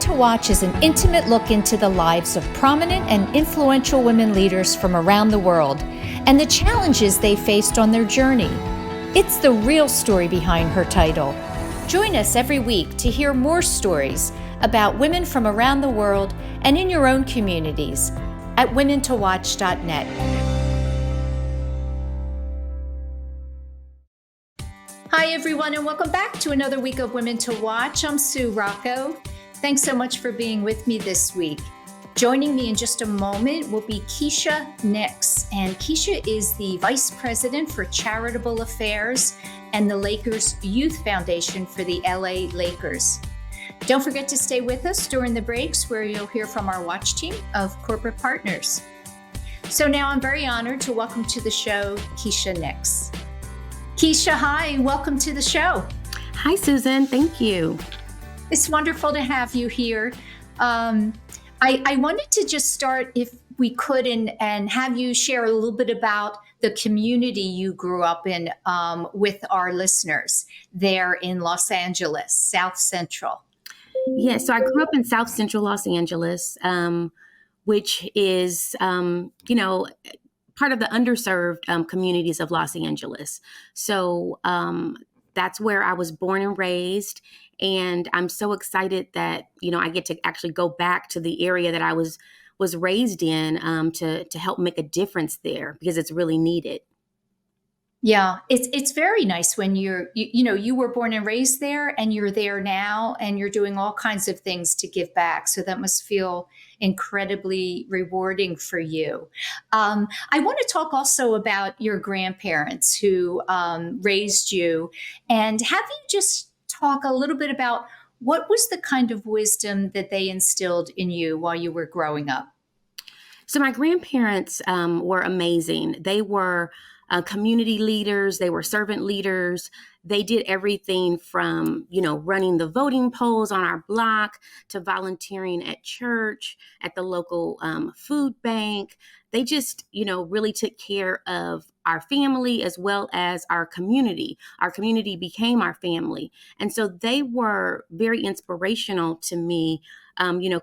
to Watch is an intimate look into the lives of prominent and influential women leaders from around the world and the challenges they faced on their journey. It's the real story behind her title. Join us every week to hear more stories about women from around the world and in your own communities at womentowatch.net. Hi, everyone, and welcome back to another week of Women to Watch. I'm Sue Rocco. Thanks so much for being with me this week. Joining me in just a moment will be Kiesha Nix, and Kiesha is the Vice President for Charitable Affairs and the Lakers Youth Foundation for the LA Lakers. Don't forget to stay with us during the breaks where you'll hear from our watch team of corporate partners. So now I'm very honored to welcome to the show Kiesha Nix. Kiesha, hi, welcome to the show. Hi, Susan. Thank you. It's wonderful to have you here. I wanted to just start, if we could, and have you share a little bit about the community you grew up in with our listeners there in Los Angeles, South Central. Yeah, so I grew up in South Central Los Angeles, which is, part of the underserved communities of Los Angeles. So that's where I was born and raised. And I'm so excited that, I get to actually go back to the area that I was raised in to help make a difference there because it's really needed. Yeah, it's very nice when you were born and raised there and you're there now and you're doing all kinds of things to give back. So that must feel incredibly rewarding for you. I want to talk also about your grandparents who raised you, and have you just talk a little bit about what was the kind of wisdom that they instilled in you while you were growing up? So my grandparents were amazing. They were community leaders. They were servant leaders. They did everything from, running the voting polls on our block to volunteering at church, at the local food bank. They just, really took care of our family as well as our community. Our community became our family. And so they were very inspirational to me.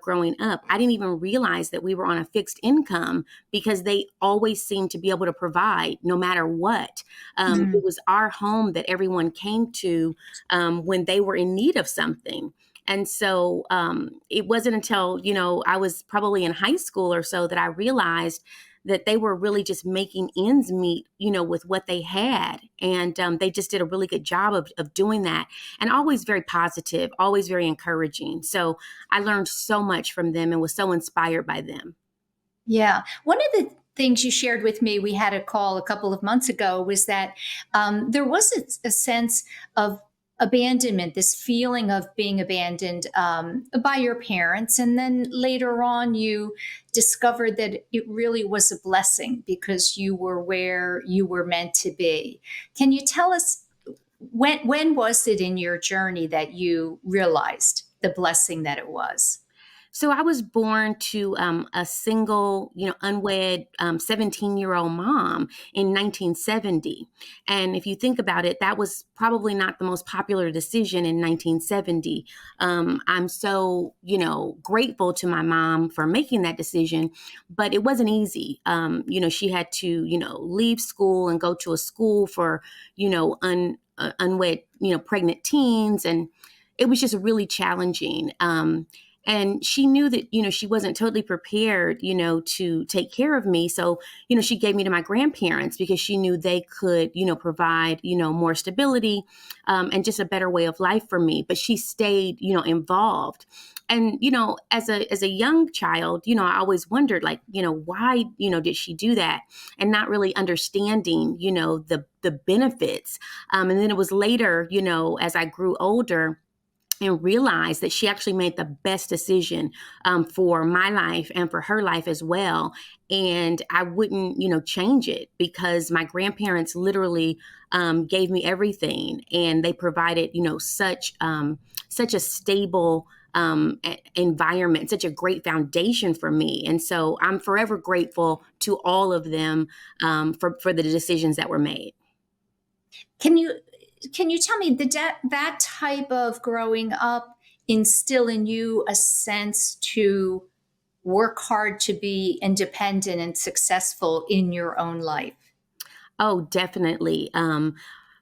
Growing up, I didn't even realize that we were on a fixed income because they always seemed to be able to provide no matter what. It was our home that everyone came to when they were in need of something. And so it wasn't until, I was probably in high school or so that I realized that they were really just making ends meet, with what they had. And they just did a really good job of doing that, and always very positive, always very encouraging. So I learned so much from them and was so inspired by them. Yeah. One of the things you shared with me, we had a call a couple of months ago, was that there was a sense of abandonment, this feeling of being abandoned by your parents. And then later on, you discovered that it really was a blessing because you were where you were meant to be. Can you tell us when was it in your journey that you realized the blessing that it was? So I was born to a single, unwed 17-year-old mom in 1970. And if you think about it, that was probably not the most popular decision in 1970. I'm so, grateful to my mom for making that decision, but it wasn't easy. She had to, leave school and go to a school for, unwed, pregnant teens. And it was just really challenging. And she knew that, she wasn't totally prepared, to take care of me. So, she gave me to my grandparents because she knew they could, provide, more stability and just a better way of life for me. But she stayed, involved. And, as a young child, I always wondered, why, did she do that? And not really understanding, the benefits. And then it was later, as I grew older, and realized that she actually made the best decision for my life and for her life as well. And I wouldn't, change it because my grandparents literally gave me everything, and they provided, such a stable environment, such a great foundation for me. And so I'm forever grateful to all of them for the decisions that were made. Can you tell me that type of growing up instill in you a sense to work hard to be independent and successful in your own life? Oh, definitely.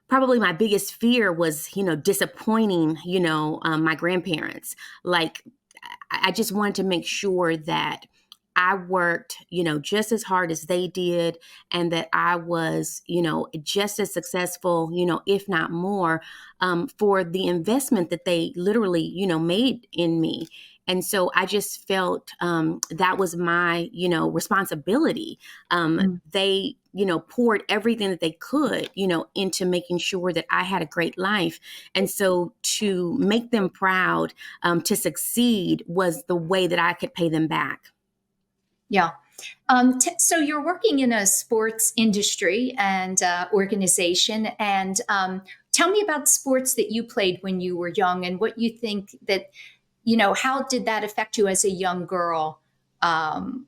Probably my biggest fear was, disappointing, my grandparents. Like, I just wanted to make sure that I worked, just as hard as they did, and that I was, just as successful, if not more, for the investment that they literally, made in me. And so I just felt that was my, responsibility. Mm. They, poured everything that they could, into making sure that I had a great life. And so to make them proud, to succeed was the way that I could pay them back. Yeah. So you're working in a sports industry and organization, and tell me about sports that you played when you were young, and what you think that, how did that affect you as a young girl, um,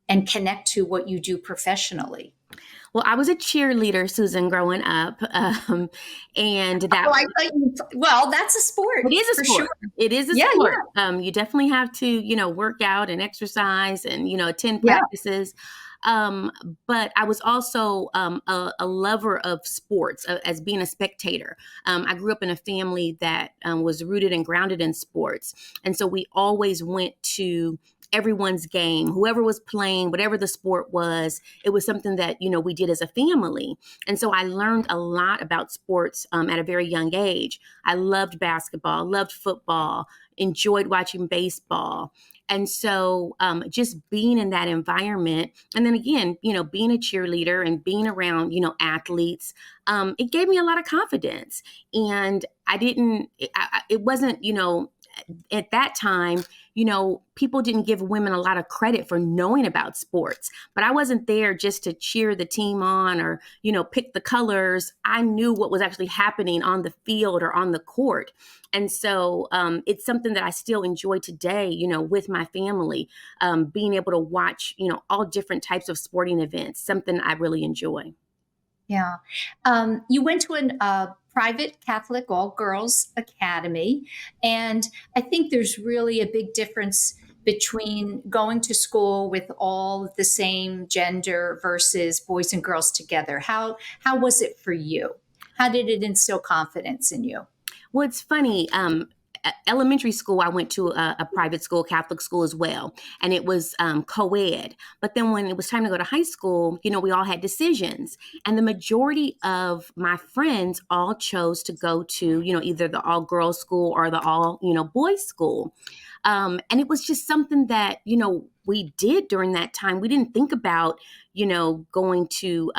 and connect to what you do professionally? Well, I was a cheerleader, Susan, growing up. And that Oh, I thought well, that's a It sport is a for sure. sport. It is a Yeah, sport. yeah, You definitely have to, work out and exercise and, attend yeah. practices. Um, but I was also a lover of sports, as being a spectator. I grew up in a family that was rooted and grounded in sports. And so we always went to everyone's game, whoever was playing, whatever the sport was, it was something that, we did as a family. And so I learned a lot about sports at a very young age. I loved basketball, loved football, enjoyed watching baseball. And so just being in that environment, and then again, being a cheerleader and being around, athletes, it gave me a lot of confidence. And it wasn't, at that time, people didn't give women a lot of credit for knowing about sports, but I wasn't there just to cheer the team on or, pick the colors. I knew what was actually happening on the field or on the court. And so it's something that I still enjoy today, with my family, being able to watch, all different types of sporting events, something I really enjoy. Yeah. You went to a private Catholic all girls academy. And I think there's really a big difference between going to school with all the same gender versus boys and girls together. How was it for you? How did it instill confidence in you? Well, it's funny. Elementary school, I went to a private school, Catholic school as well, and it was co-ed. But then when it was time to go to high school, we all had decisions, and the majority of my friends all chose to go to, either the all girls school or the all, boys school. And it was just something that, we did during that time. We didn't think about, going to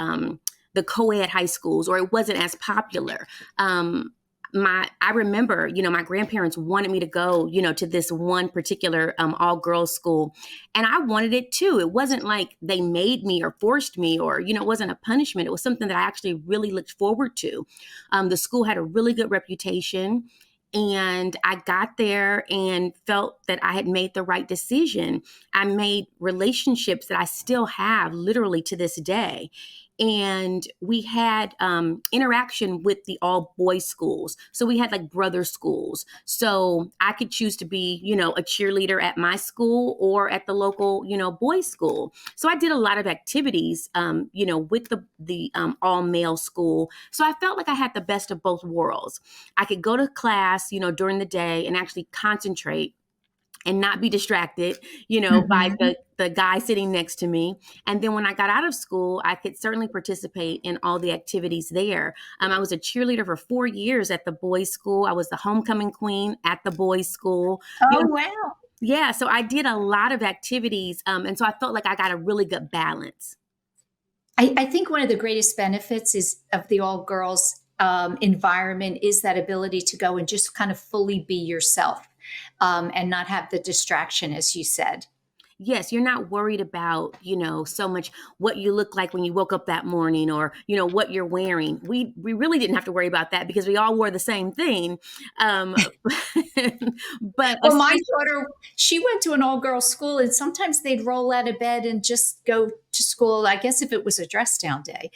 the co-ed high schools, or it wasn't as popular. I remember, my grandparents wanted me to go, to this one particular all girls school, and I wanted it too. It wasn't like they made me or forced me, or it wasn't a punishment. It was something that I actually really looked forward to. The school had a really good reputation, and I got there and felt that I had made the right decision. I made relationships that I still have literally to this day. And we had interaction with the all boys schools. So we had like brother schools. So I could choose to be, a cheerleader at my school or at the local, boys school. So I did a lot of activities, with the all male school. So I felt like I had the best of both worlds. I could go to class, during the day and actually concentrate and not be distracted, by Mhm. the guy sitting next to me. And then when I got out of school, I could certainly participate in all the activities there. I was a cheerleader for 4 years at the boys' school. I was the homecoming queen at the boys' school. You Oh, know, wow. yeah, so I did a lot of activities, and so I felt like I got a really good balance. I think one of the greatest benefits is of the all girls environment is that ability to go and just kind of fully be yourself, and not have the distraction, as you said. yes, you're not worried about, so much what you look like when you woke up that morning, or, what you're wearing. We really didn't have to worry about that because we all wore the same thing. Um, but Well, my daughter, she went to an all-girls school, and sometimes they'd roll out of bed and just go to school, I guess if it was a dress down day,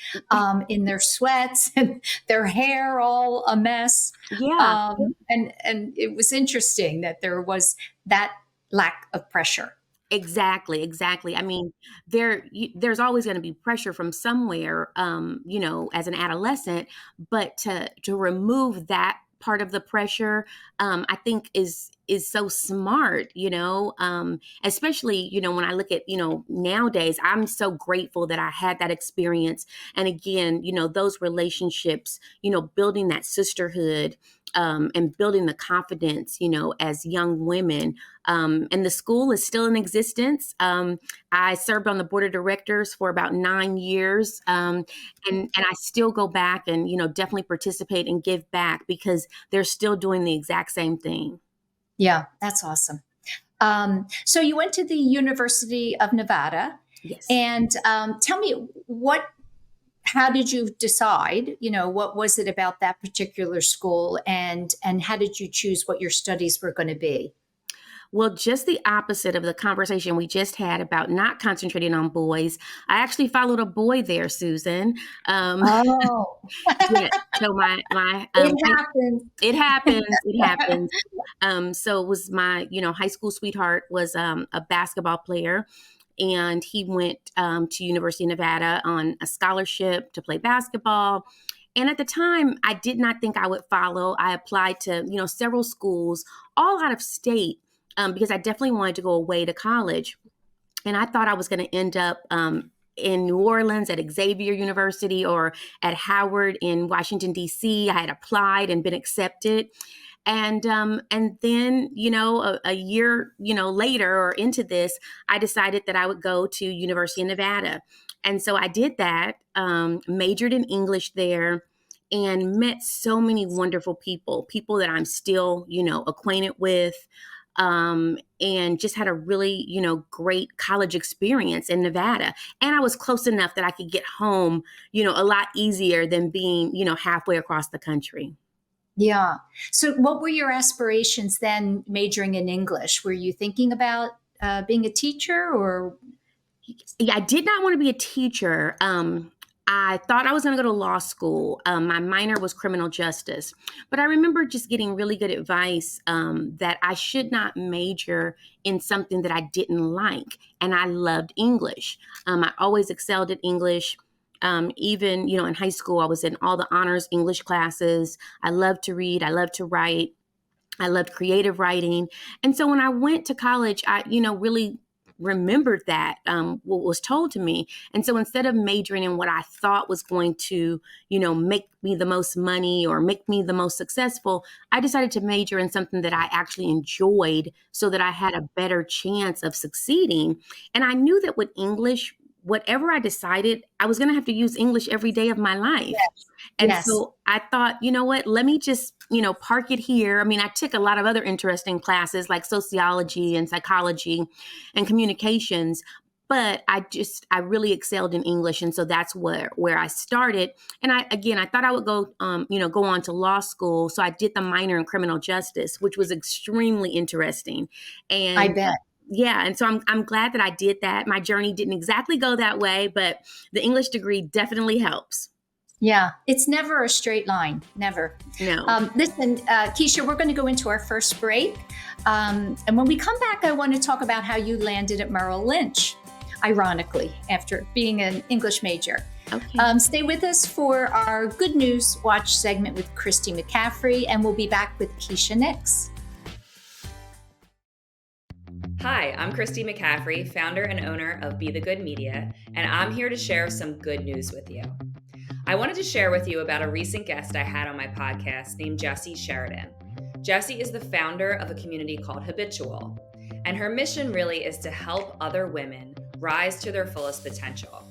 in their sweats and their hair all a mess. yeah. And it was interesting that there was that lack of pressure. Exactly, exactly. I mean, there's always going to be pressure from somewhere, as an adolescent, but to remove that part of the pressure, I think is so smart, especially, when I look at, nowadays, I'm so grateful that I had that experience. And again, those relationships, building that sisterhood, and building the confidence, as young women. And the school is still in existence. I served on the board of directors for about 9 years. And I still go back and, definitely participate and give back because they're still doing the exact same thing. Yeah, that's awesome. So you went to the University of Nevada, Yes. and tell me how did you decide, what was it about that particular school, and how did you choose what your studies were going to be? Well, just the opposite of the conversation we just had about not concentrating on boys. I actually followed a boy there, Susan. Oh, Yeah, so my it happens. it happens. It happens. So it was my, high school sweetheart was a basketball player, and he went to University of Nevada on a scholarship to play basketball. And at the time, I did not think I would follow. I applied to, several schools, all out of state, because I definitely wanted to go away to college. And I thought I was going to end up in New Orleans at Xavier University or at Howard in Washington, D.C. I had applied and been accepted. And then, a year, later or into this, I decided that I would go to University of Nevada. And so I did that, majored in English there, and met so many wonderful people that I'm still, acquainted with. And just had a really, great college experience in Nevada. And I was close enough that I could get home, a lot easier than being, halfway across the country. Yeah. So what were your aspirations then, majoring in English? Were you thinking about being a teacher, or? Yeah, I did not want to be a teacher. I thought I was going to go to law school. My minor was criminal justice, but I remember just getting really good advice that I should not major in something that I didn't like. And I loved English. I always excelled at English. Even, in high school, I was in all the honors English classes. I loved to read. I loved to write. I loved creative writing. And so when I went to college, I, really remembered that, what was told to me. And so instead of majoring in what I thought was going to, make me the most money or make me the most successful, I decided to major in something that I actually enjoyed so that I had a better chance of succeeding. And I knew that with English, whatever I decided, I was going to have to use English every day of my life. Yes. And Yes. so I thought, what, let me just, park it here. I mean, I took a lot of other interesting classes like sociology and psychology and communications, but I really excelled in English. And so that's where I started. And I thought I would go, go on to law school. So I did the minor in criminal justice, which was extremely interesting. And I bet. yeah. And so I'm glad that I did that. My journey didn't exactly go that way, but the English degree definitely helps. Yeah, it's never a straight line, never. No. Listen, Kiesha, we're going to go into our first break. And when we come back, I want to talk about how you landed at Merrill Lynch, ironically, after being an English major. Okay. Stay with us for our Good News Watch segment with Christy McCaffrey, and we'll be back with Kiesha Nix. Hi, I'm Christy McCaffrey, founder and owner of Be the Good Media, and I'm here to share some good news with you. I wanted to share with you about a recent guest I had on my podcast named Jessie Sheridan. Jessie is the founder of a community called Habitual, and her mission really is to help other women rise to their fullest potential.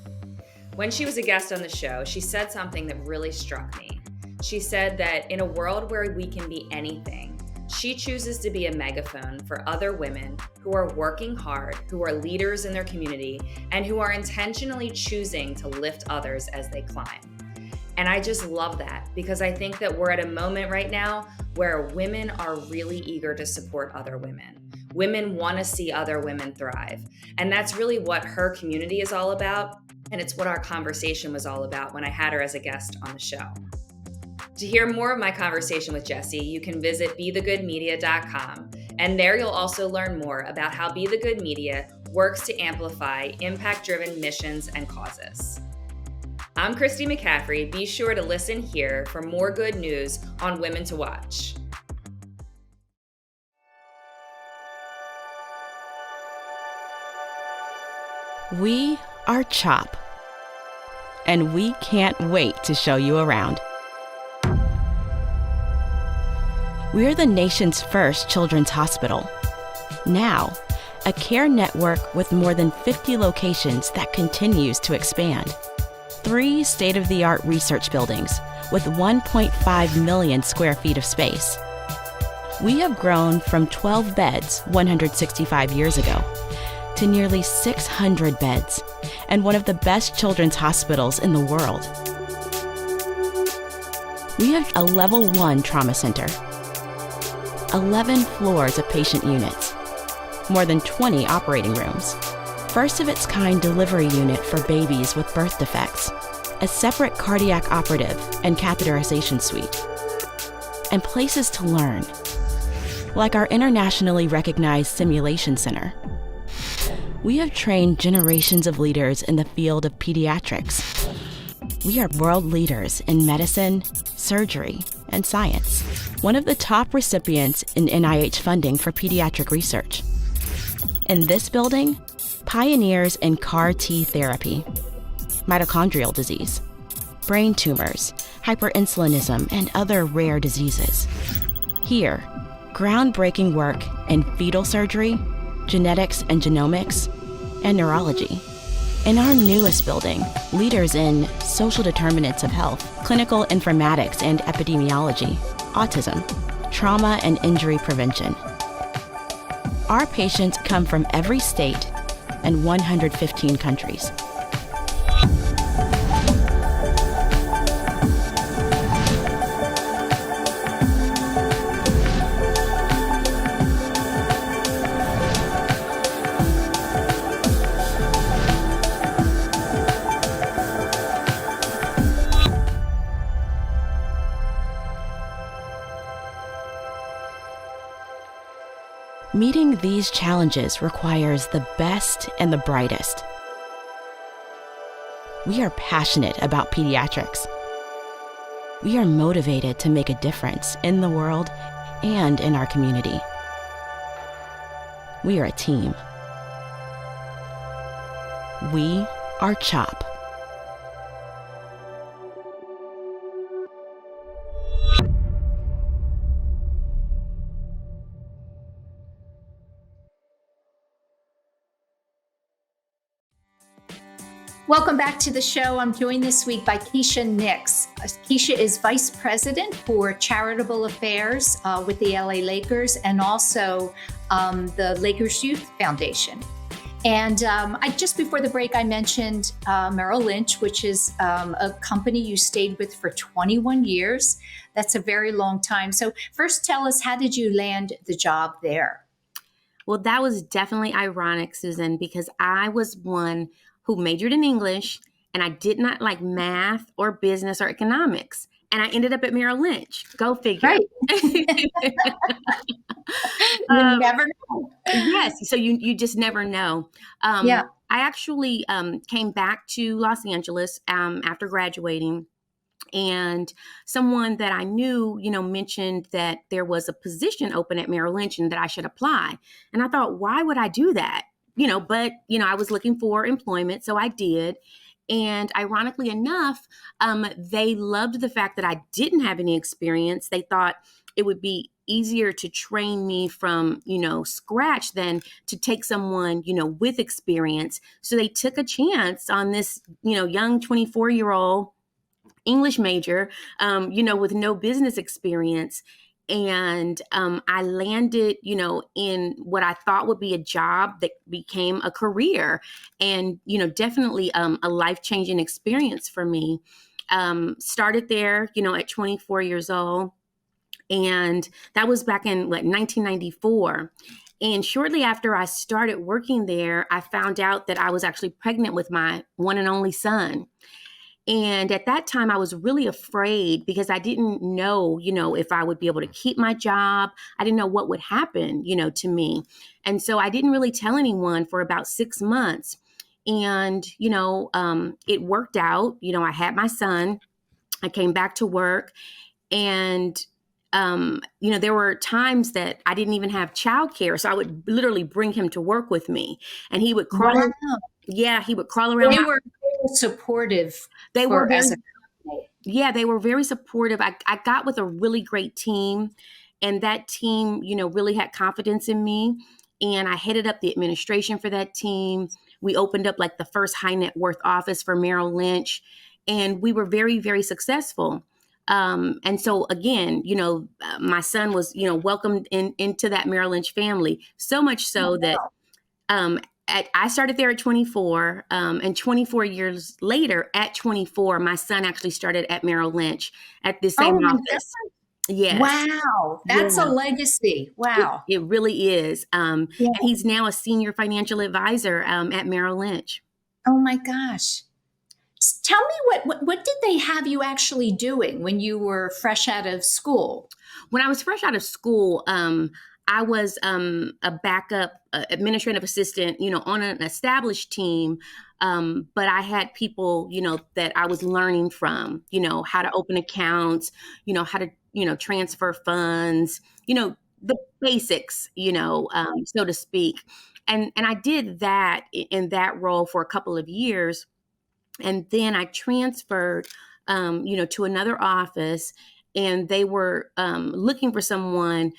When she was a guest on the show, she said something that really struck me. She said that in a world where we can be anything, She chooses to be a megaphone for other women who are working hard, who are leaders in their community, and who are intentionally choosing to lift others as they climb. And I just love that because I think that we're at a moment right now where women are really eager to support other women. Women want to see other women thrive. And that's really what her community is all about. And it's what our conversation was all about when I had her as a guest on the show. To hear more of my conversation with Jessie, you can visit bethegoodmedia.com. And there you'll also learn more about how Be the Good Media works to amplify impact-driven missions and causes. I'm Christy McCaffrey. Be sure to listen here for more good news on Women to Watch. We are CHOP, and we can't wait to show you around. We're the nation's first children's hospital. Now, a care network with more than 50 locations that continues to expand. 3 state-of-the-art research buildings with 1.5 million square feet of space. We have grown from 12 beds 165 years ago to nearly 600 beds and one of the best children's hospitals in the world. We have a level 1 trauma center, 11 floors of patient units, more than 20 operating rooms, first of its kind delivery unit for babies with birth defects, a separate cardiac operative and catheterization suite, and places to learn, like our internationally recognized simulation center. We have trained generations of leaders in the field of pediatrics. We are world leaders in medicine, surgery, and science. One of the top recipients in NIH funding for pediatric research. In this building, pioneers in CAR T therapy, mitochondrial disease, brain tumors, hyperinsulinism, and other rare diseases. Here, groundbreaking work in fetal surgery, genetics and genomics, and neurology. In our newest building, leaders in social determinants of health, clinical informatics and epidemiology, autism, trauma and injury prevention. Our patients come from every state and 115 countries. Meeting these challenges requires the best and the brightest. We are passionate about pediatrics. We are motivated to make a difference in the world and in our community. We are a team. We are CHOP. Welcome back to the show. I'm joined this week by Kiesha Nix. Kiesha is Vice President for Charitable Affairs with the LA Lakers and also the Lakers Youth Foundation. And just before the break, I mentioned Merrill Lynch, which is a company you stayed with for 21 years. That's a very long time. So first, tell us, how did you land the job there? Well, that was definitely ironic, Susan, because I was one who majored in English and I did not like math or business or economics. And I ended up at Merrill Lynch. Go figure. Right. You never know. Yes. So you just never know. Yeah. I actually came back to Los Angeles after graduating. And someone that I knew, mentioned that there was a position open at Merrill Lynch and that I should apply. And I thought, why would I do that? But I was looking for employment, so I did. And ironically enough, they loved the fact that I didn't have any experience. They thought it would be easier to train me from, scratch than to take someone, with experience. So they took a chance on this, young 24-year-old English major, with no business experience. And I landed, in what I thought would be a job that became a career, and, definitely a life-changing experience for me. Started there, at 24 years old. And that was back in 1994. And shortly after I started working there, I found out that I was actually pregnant with my one and only son. And at that time, I was really afraid because I didn't know, if I would be able to keep my job. I didn't know what would happen, to me. And so I didn't really tell anyone for about 6 months. And, it worked out. I had my son. I came back to work. And, there were times that I didn't even have childcare. So I would literally bring him to work with me, and he would crawl. Wow. Yeah, he would crawl around. They were supportive. They were very, as a company. yeah, they were very supportive. I got with a really great team, and that team, really had confidence in me. And I headed up the administration for that team. We opened up the first high net worth office for Merrill Lynch, and we were very, very successful. And so again, my son was, welcomed into that Merrill Lynch family, so much so that I started there at 24, and 24 years later, at 24, my son actually started at Merrill Lynch at the same office. Yes. Wow. That's a legacy. Wow. It really is. And he's now a senior financial advisor at Merrill Lynch. Oh my gosh. Tell me what did they have you actually doing when you were fresh out of school? When I was fresh out of school, I was a backup administrative assistant, on an established team. But I had people, that I was learning from, how to open accounts, how to, transfer funds, the basics, so to speak. And I did that in that role for a couple of years. And then I transferred, to another office, and they were looking for someone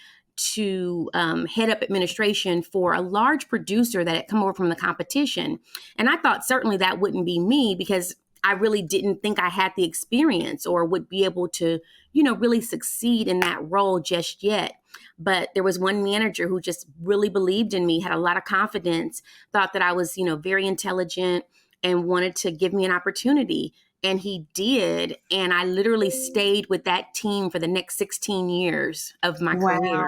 to head up administration for a large producer that had come over from the competition. And I thought certainly that wouldn't be me because I really didn't think I had the experience or would be able to, really succeed in that role just yet. But there was one manager who just really believed in me, had a lot of confidence, thought that I was, very intelligent, and wanted to give me an opportunity. And he did. And I literally stayed with that team for the next 16 years of my career.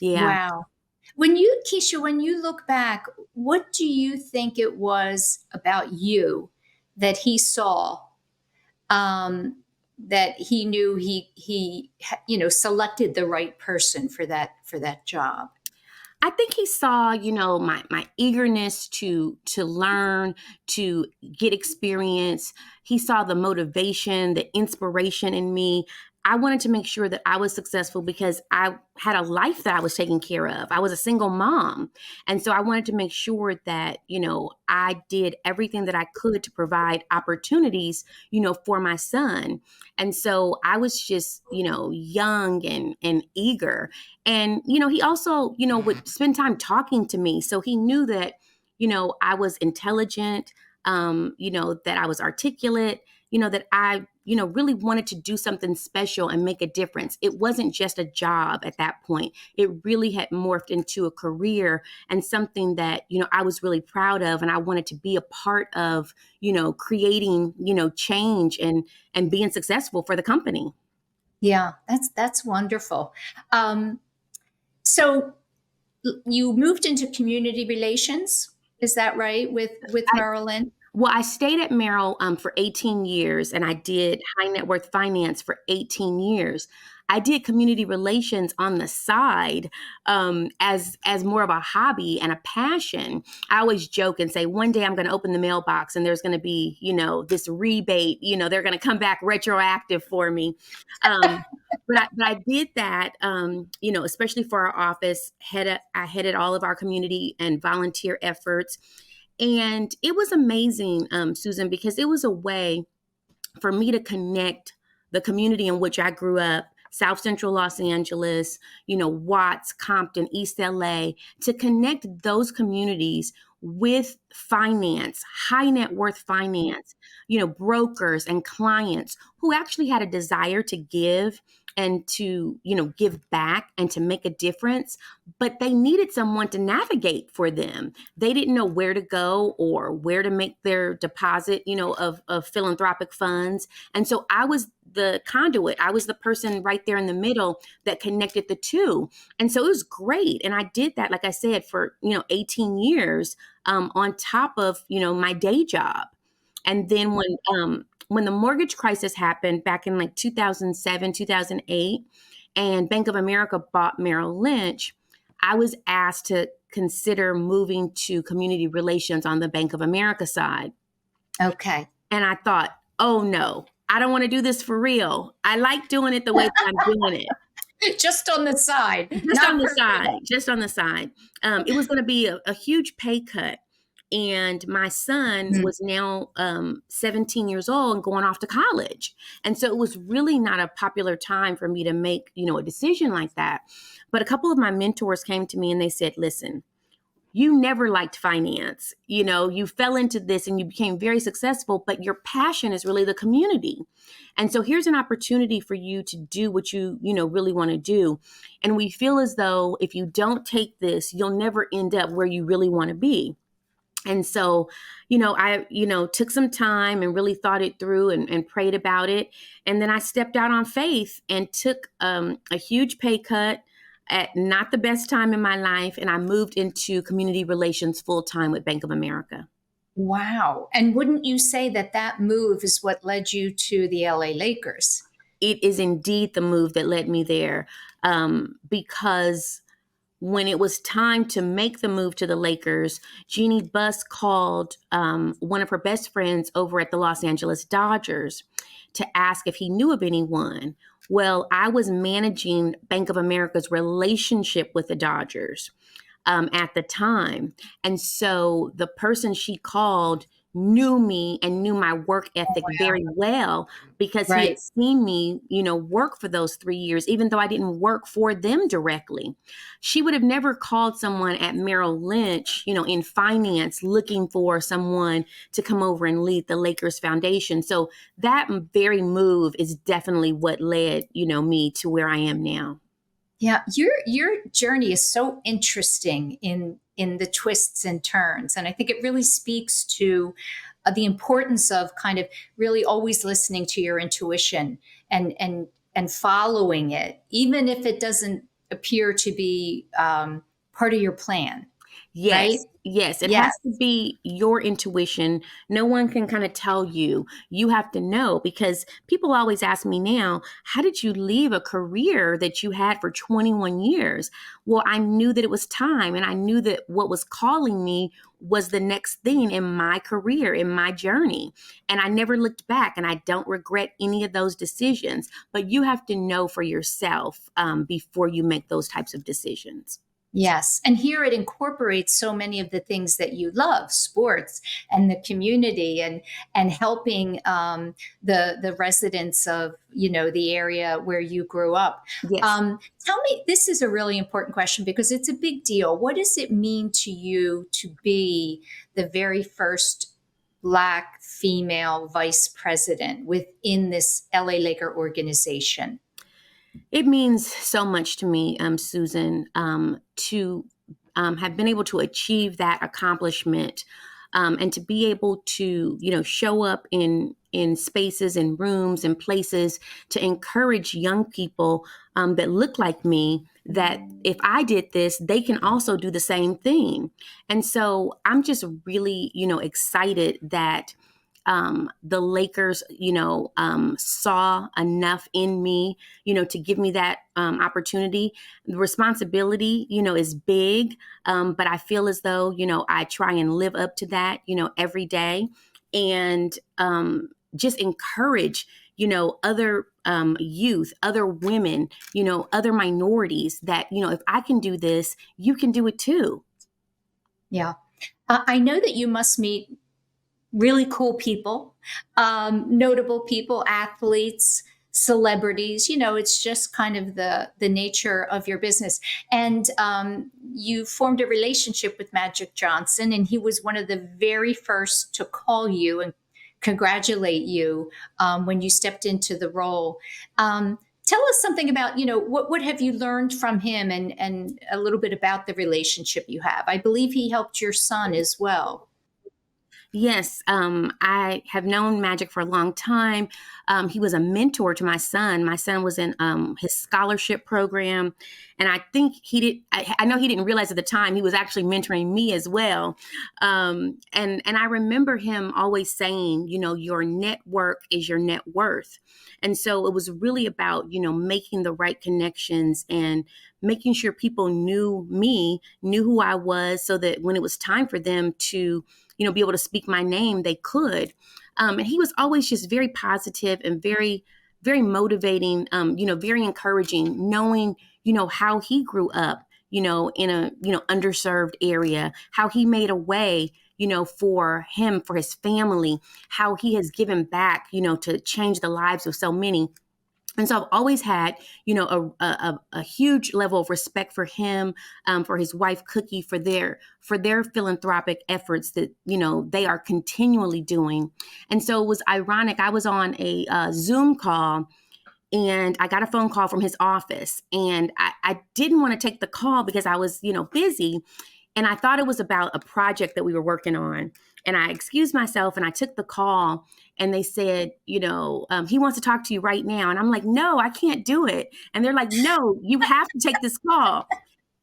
Yeah. Wow. Kiesha, when you look back, what do you think it was about you that he saw, that he knew he selected the right person for that job? I think he saw, my eagerness to learn, to get experience. He saw the motivation, the inspiration in me. I wanted to make sure that I was successful because I had a life that I was taking care of. I was a single mom. And so I wanted to make sure that, I did everything that I could to provide opportunities, for my son. And so I was just, young and eager. And, he also, would spend time talking to me. So he knew that, I was intelligent, that I was articulate, that I, really wanted to do something special and make a difference. It wasn't just a job at that point. It really had morphed into a career and something that, I was really proud of. And I wanted to be a part of, creating, change and being successful for the company. Yeah, that's wonderful. So you moved into community relations, is that right, with Merrill Lynch? Well, I stayed at Merrill for 18 years, and I did high net worth finance for 18 years. I did community relations on the side as more of a hobby and a passion. I always joke and say, one day I'm going to open the mailbox and there's going to be, this rebate, they're going to come back retroactive for me. But I did that, especially for our office. I headed all of our community and volunteer efforts. And it was amazing, Susan, because it was a way for me to connect the community in which I grew up, South Central Los Angeles, Watts, Compton, East LA, to connect those communities with finance, high net worth finance, brokers and clients who actually had a desire to give and to, give back and to make a difference, but they needed someone to navigate for them. They didn't know where to go or where to make their deposit, of philanthropic funds. And so I was the conduit. I was the person right there in the middle that connected the two. And so it was great. And I did that, like I said, for, 18 years on top of, my day job. And then when the mortgage crisis happened back in like 2007, 2008, and Bank of America bought Merrill Lynch, I was asked to consider moving to community relations on the Bank of America side. Okay. And I thought, oh no, I don't want to do this for real. I like doing it the way that I'm doing it. Just on the side. Just on the side. It was going to be a huge pay cut. And my son was now 17 years old and going off to college. And so it was really not a popular time for me to make, a decision like that. But a couple of my mentors came to me and they said, listen, you never liked finance. You fell into this and you became very successful, but your passion is really the community. And so here's an opportunity for you to do what you really want to do. And we feel as though if you don't take this, you'll never end up where you really want to be. And so, I, took some time and really thought it through and prayed about it. And then I stepped out on faith and took a huge pay cut at not the best time in my life. And I moved into community relations full time with Bank of America. Wow. And wouldn't you say that move is what led you to the LA Lakers? It is indeed the move that led me there, because when it was time to make the move to the Lakers, Jeannie Buss called one of her best friends over at the Los Angeles Dodgers to ask if he knew of anyone. Well, I was managing Bank of America's relationship with the Dodgers at the time. And so the person she called knew me and knew my work ethic very well because he had seen me, work for those 3 years, even though I didn't work for them directly. She would have never called someone at Merrill Lynch, in finance, looking for someone to come over and lead the Lakers Foundation. So that very move is definitely what led, me to where I am now. Yeah, your journey is so interesting in the twists and turns, and I think it really speaks to the importance of kind of really always listening to your intuition and following it, even if it doesn't appear to be part of your plan. Yes. Right? Yes. It has to be your intuition. No one can kind of tell you. You have to know, because people always ask me now, how did you leave a career that you had for 21 years? Well, I knew that it was time, and I knew that what was calling me was the next thing in my career, in my journey. And I never looked back, and I don't regret any of those decisions. But you have to know for yourself before you make those types of decisions. Yes. And here it incorporates so many of the things that you love, sports and the community and helping the residents of, the area where you grew up. Yes. Tell me, this is a really important question because it's a big deal. What does it mean to you to be the very first Black female vice president within this LA Laker organization? It means so much to me, Susan, to have been able to achieve that accomplishment and to be able to, show up in spaces and rooms and places to encourage young people that look like me, that if I did this, they can also do the same thing. And so I'm just really, excited that the Lakers, saw enough in me, to give me that opportunity. The responsibility, is big, but I feel as though, I try and live up to that, every day, and just encourage, other youth, other women, other minorities that, if I can do this, you can do it too. Yeah. I know that you must meet really cool people, notable people, athletes, celebrities. You know, it's just kind of the nature of your business. And you formed a relationship with Magic Johnson, and he was one of the very first to call you and congratulate you when you stepped into the role. Tell us something about, you know, what have you learned from him, and a little bit about the relationship you have. I believe he helped your son as well. Yes, I have known Magic for a long time. He was a mentor to my son. My son was in his scholarship program, and I think he did. I know he didn't realize at the time he was actually mentoring me as well. And I remember him always saying, you know, your network is your net worth. And so it was really about, you know, making the right connections and making sure people knew me, knew who I was, so that when it was time for them to, you know, be able to speak my name, they could. And he was always just very positive and very, very motivating, you know, very encouraging, knowing, you know, how he grew up, you know, in a, you know, underserved area, how he made a way, you know, for him, for his family, how he has given back, you know, to change the lives of so many. And so I've always had, you know, a huge level of respect for him, for his wife Cookie, for their philanthropic efforts that, you know, they are continually doing. And so it was ironic. I was on a Zoom call, and I got a phone call from his office, and I didn't want to take the call because I was, you know, busy. And I thought it was about a project that we were working on. And I excused myself and I took the call, and they said, you know, he wants to talk to you right now. And I'm like, no, I can't do it. And they're like, no, you have to take this call.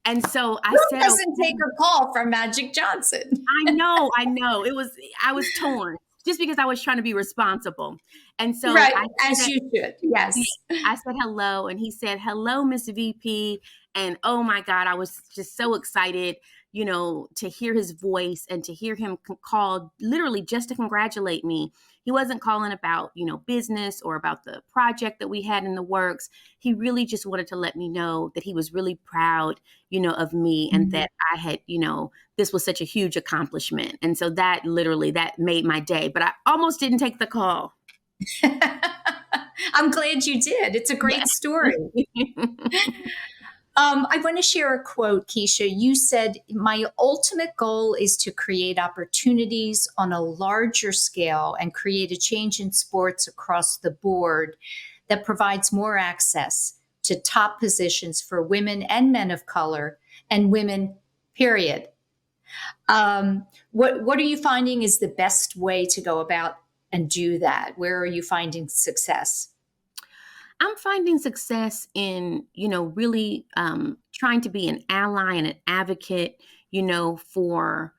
And so I Who said, doesn't take a call from Magic Johnson? I know. I was torn just because I was trying to be responsible. And so Right, I as said, you should. Yes. I said hello, and he said, hello, Miss VP. And oh my God, I was just so excited, you know, to hear his voice and to hear him call literally just to congratulate me. He wasn't calling about, you know, business or about the project that we had in the works. He really just wanted to let me know that he was really proud, you know, of me, and that I had, you know, this was such a huge accomplishment. And so that made my day, but I almost didn't take the call. I'm glad you did. It's a great story. I want to share a quote, Kiesha. You said, my ultimate goal is to create opportunities on a larger scale and create a change in sports across the board that provides more access to top positions for women and men of color and women, period. What are you finding is the best way to go about and do that? Where are you finding success? I'm finding success in, you know, really trying to be an ally and an advocate, you know, for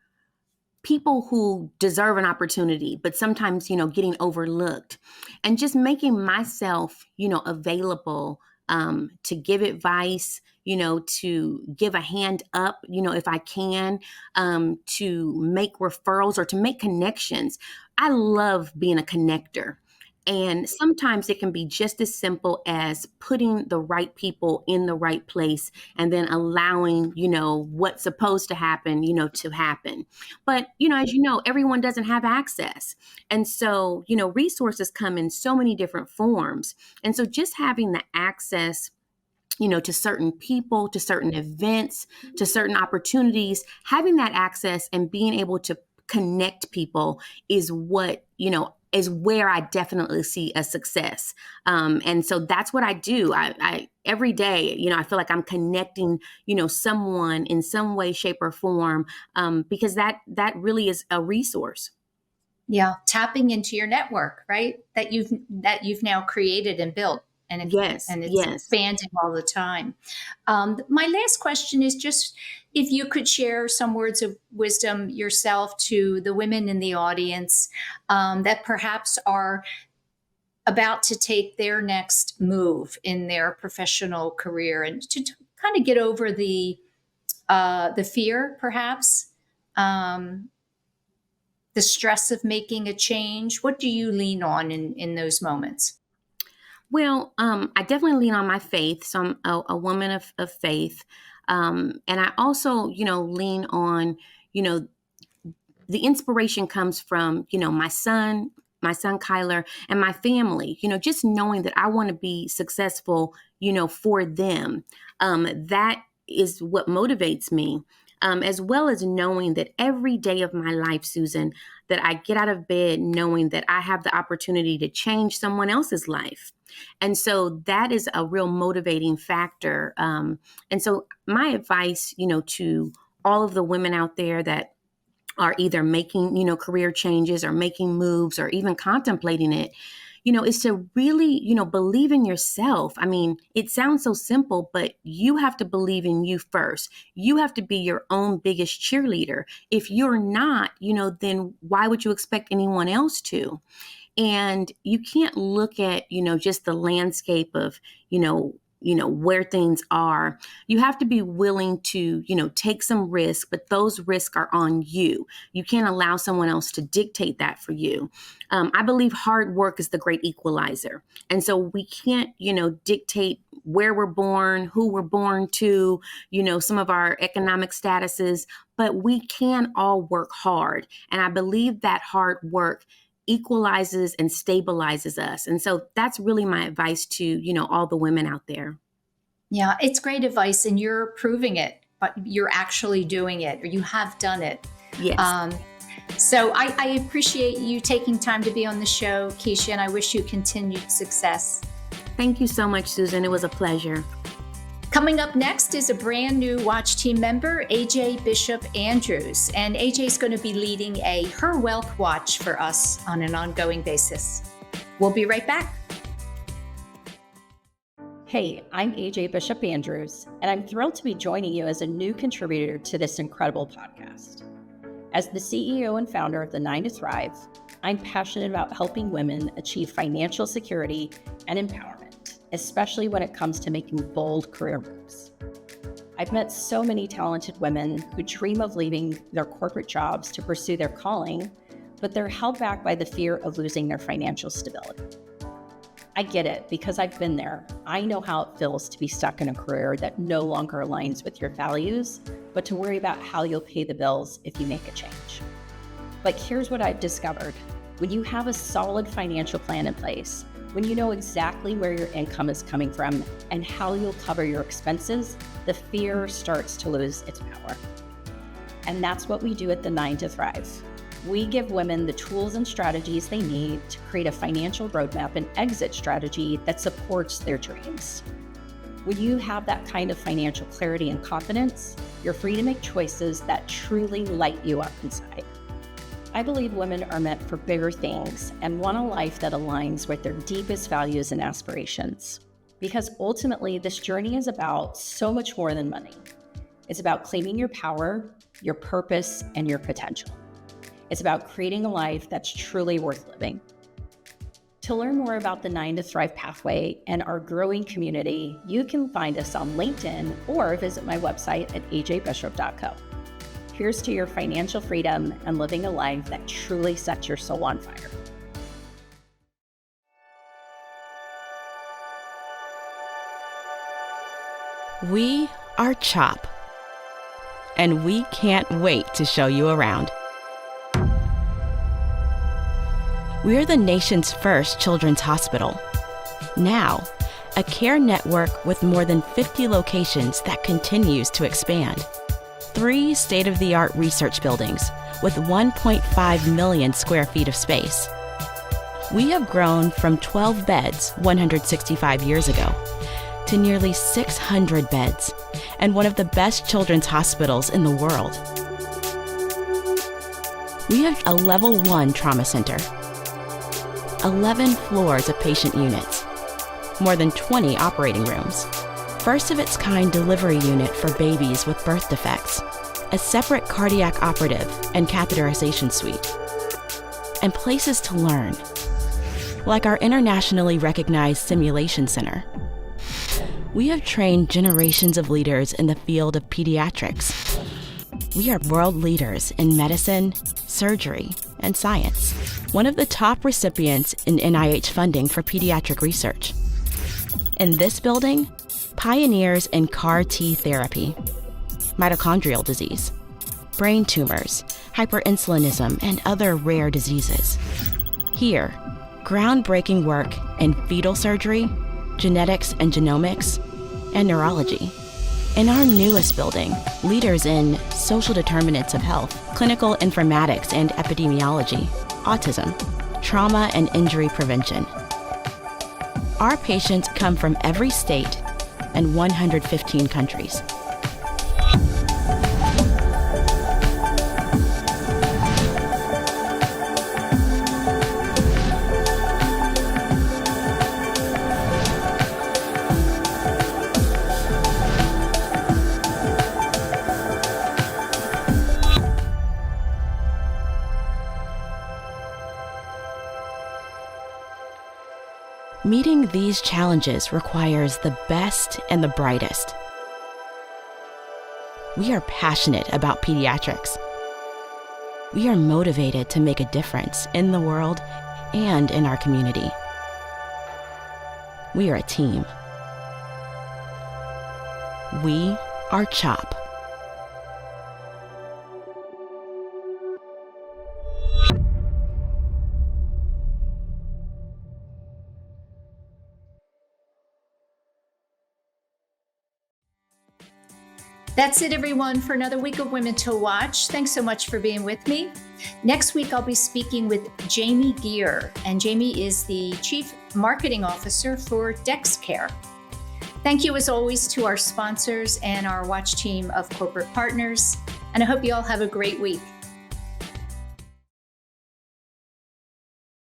people who deserve an opportunity, but sometimes, you know, getting overlooked, and just making myself, you know, available to give advice, you know, to give a hand up, you know, if I can, to make referrals or to make connections. I love being a connector. And sometimes it can be just as simple as putting the right people in the right place and then allowing, you know, what's supposed to happen, you know, to happen. But, you know, as you know, everyone doesn't have access. And so, you know, resources come in so many different forms. And so just having the access, you know, to certain people, to certain events, to certain opportunities, having that access and being able to connect people is what, you know, is where I definitely see a success. And so that's what I do. I every day, you know, I feel like I'm connecting, you know, someone in some way, shape, or form, because that really is a resource. Yeah, tapping into your network, right? That you've now created and built, Yes, and it's yes. expanding all the time. My last question is just if you could share some words of wisdom yourself to the women in the audience that perhaps are about to take their next move in their professional career, and to kind of get over the fear, perhaps. Um, the stress of making a change. What do you lean on in those moments? Well, I definitely lean on my faith. So I'm a woman of faith. And I also, you know, lean on, you know, the inspiration comes from, you know, my son, my son Kyler, and my family, just knowing that I want to be successful, for them. That is what motivates me. As well as knowing that every day of my life, Susan, that I get out of bed knowing that I have the opportunity to change someone else's life. And so that is a real motivating factor. And so my advice, to all of the women out there that are either making, career changes or making moves or even contemplating it, is to really, believe in yourself. I mean, it sounds so simple, but you have to believe in you first. You have to be your own biggest cheerleader. If you're not, then why would you expect anyone else to? And you can't look at, just the landscape of, where things are. You have to be willing to, take some risk, but those risks are on you. You can't allow someone else to dictate that for you. I believe hard work is the great equalizer. And so we can't, dictate where we're born, who we're born to, some of our economic statuses, but we can all work hard. And I believe that hard work equalizes and stabilizes us. And so that's really my advice to, all the women out there. Yeah, it's great advice, and you're proving it, but you're actually doing it, or you have done it. Yes. So I appreciate you taking time to be on the show, Kiesha, and I wish you continued success. Thank you so much, Susan. It was a pleasure. Coming up next is a brand new Watch team member, AJ Bishop Andrews. And AJ is going to be leading a Her Wealth Watch for us on an ongoing basis. We'll be right back. Hey, I'm AJ Bishop Andrews, and I'm thrilled to be joining you as a new contributor to this incredible podcast. As the CEO and founder of the 9 to Thrive, I'm passionate about helping women achieve financial security and empowerment, especially when it comes to making bold career moves. I've met so many talented women who dream of leaving their corporate jobs to pursue their calling, but they're held back by the fear of losing their financial stability. I get it, because I've been there. I know how it feels to be stuck in a career that no longer aligns with your values, but to worry about how you'll pay the bills if you make a change. But here's what I've discovered. When you have a solid financial plan in place, when you know exactly where your income is coming from and how you'll cover your expenses, the fear starts to lose its power. And that's what we do at the 9 to Thrive. We give women the tools and strategies they need to create a financial roadmap and exit strategy that supports their dreams. When you have that kind of financial clarity and confidence, you're free to make choices that truly light you up inside. I believe women are meant for bigger things and want a life that aligns with their deepest values and aspirations. Because ultimately, this journey is about so much more than money. It's about claiming your power, your purpose, and your potential. It's about creating a life that's truly worth living. To learn more about the 9 to Thrive pathway and our growing community, you can find us on LinkedIn or visit my website at ajbishop.co. Here's to your financial freedom and living a life that truly sets your soul on fire. We are CHOP, and we can't wait to show you around. We're the nation's first children's hospital. Now, a care network with more than 50 locations that continues to expand. 3 state-of-the-art research buildings with 1.5 million square feet of space. We have grown from 12 beds 165 years ago to nearly 600 beds and one of the best children's hospitals in the world. We have a level 1 trauma center, 11 floors of patient units, more than 20 operating rooms, first of its kind delivery unit for babies with birth defects, a separate cardiac operative and catheterization suite, and places to learn, like our internationally recognized simulation center. We have trained generations of leaders in the field of pediatrics. We are world leaders in medicine, surgery, and science. One of the top recipients in NIH funding for pediatric research. In this building, pioneers in CAR T therapy, mitochondrial disease, brain tumors, hyperinsulinism, and other rare diseases. Here, groundbreaking work in fetal surgery, genetics and genomics, and neurology. In our newest building, leaders in social determinants of health, clinical informatics and epidemiology, autism, trauma and injury prevention. Our patients come from every state and 115 countries. Meeting these challenges requires the best and the brightest. We are passionate about pediatrics. We are motivated to make a difference in the world and in our community. We are a team. We are CHOP. That's it, everyone, for another week of Women to Watch. Thanks so much for being with me. Next week, I'll be speaking with Jamie Geer, and Jamie is the Chief Marketing Officer for DexCare. Thank you, as always, to our sponsors and our Watch team of corporate partners, and I hope you all have a great week.